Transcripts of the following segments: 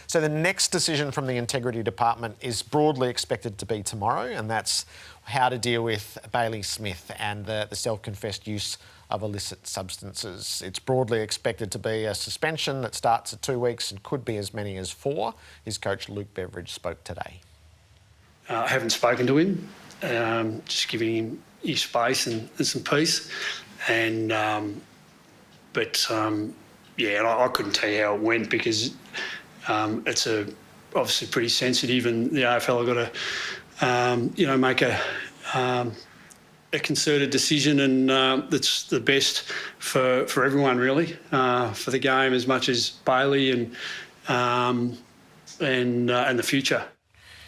So the next decision from the Integrity Department is broadly expected to be tomorrow, and that's how to deal with Bailey Smith and the self-confessed use of illicit substances. It's broadly expected to be a suspension that starts at 2 weeks and could be as many as 4. His coach, Luke Beveridge, spoke today. I haven't spoken to him, just giving him his space and some peace. And I couldn't tell you how it went because it's obviously pretty sensitive, and the AFL have got to make a concerted decision, and that's the best for everyone really, for the game as much as Bailey and the future.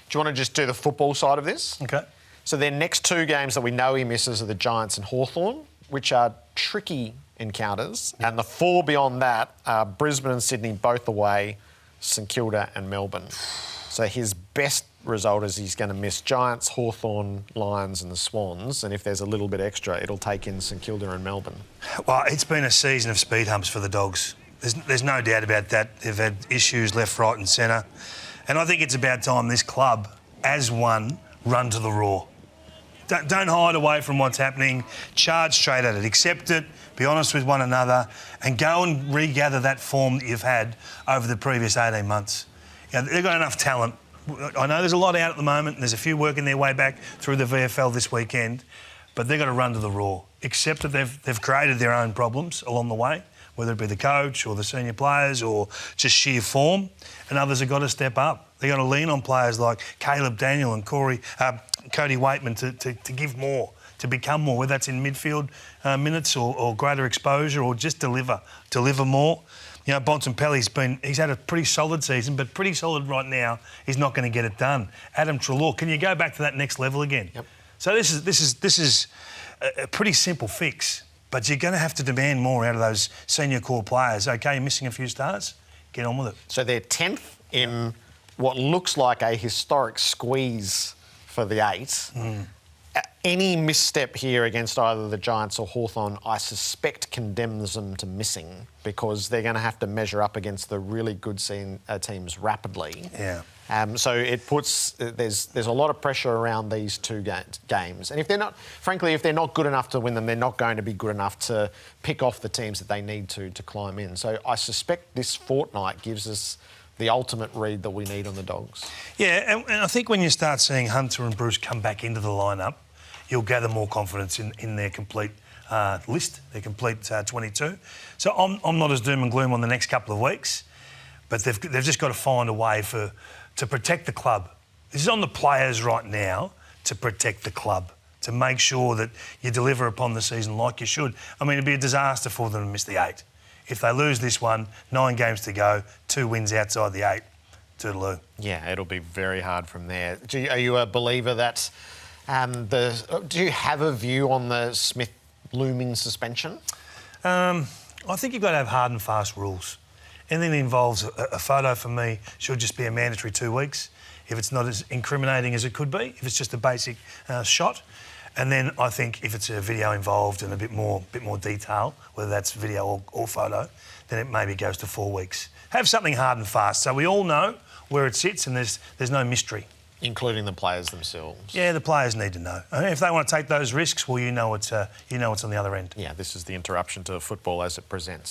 Do you want to just do the football side of this? Okay. So their next 2 games that we know he misses are the Giants and Hawthorn, which are tricky encounters. And the 4 beyond that are Brisbane and Sydney, both away, St Kilda and Melbourne. So his best result is he's going to miss Giants, Hawthorn, Lions and the Swans. And if there's a little bit extra, it'll take in St Kilda and Melbourne. Well, it's been a season of speed humps for the Dogs. There's no doubt about that. They've had issues left, right and centre. And I think it's about time this club, as one, run to the raw. Don't hide away from what's happening. Charge straight at it. Accept it, be honest with one another, and go and regather that form that you've had over the previous 18 months. They've got enough talent. I know there's a lot out at the moment, and there's a few working their way back through the VFL this weekend, but they've got to run to the raw. Accept that they've created their own problems along the way, whether it be the coach or the senior players or just sheer form, and others have got to step up. They've got to lean on players like Caleb Daniel and Cody Waitman to give more, to become more, whether that's in midfield minutes or greater exposure or just deliver more. Bontempelli's he's had a pretty solid season, but pretty solid right now. He's not going to get it done. Adam Treloar, can you go back to that next level again? Yep. So this is a pretty simple fix, but you're going to have to demand more out of those senior core players. OK, you're missing a few stars. Get on with it. So they're 10th in what looks like a historic squeeze for the 8. Any misstep here against either the Giants or Hawthorn, I suspect condemns them to missing because they're going to have to measure up against the really good teams rapidly. Yeah. So it puts there's a lot of pressure around these 2 games, and if they're not good enough to win them, they're not going to be good enough to pick off the teams that they need to climb in. So I suspect this fortnight gives us the ultimate read that we need on the Dogs. Yeah, and I think when you start seeing Hunter and Bruce come back into the lineup, you'll gather more confidence in their complete list, their complete 22. So I'm not as doom and gloom on the next couple of weeks, but they've just got to find a way to protect the club. This is on the players right now to protect the club, to make sure that you deliver upon the season like you should. I mean, it'd be a disaster for them to miss the 8. If they lose this one, 9 games to go, 2 wins outside the 8, toodaloo. Yeah, it'll be very hard from there. Are you a believer that... do you have a view on the Smith looming suspension? I think you've got to have hard and fast rules. Anything that involves a photo, for me, should just be a mandatory 2 weeks. If it's not as incriminating as it could be, if it's just a basic shot. And then I think if it's a video involved and a bit more detail, whether that's video or photo, then it maybe goes to 4 weeks. Have something hard and fast so we all know where it sits and there's no mystery. Including the players themselves. Yeah, the players need to know. If they want to take those risks, well, you know it's on the other end. Yeah, this is the interruption to football as it presents.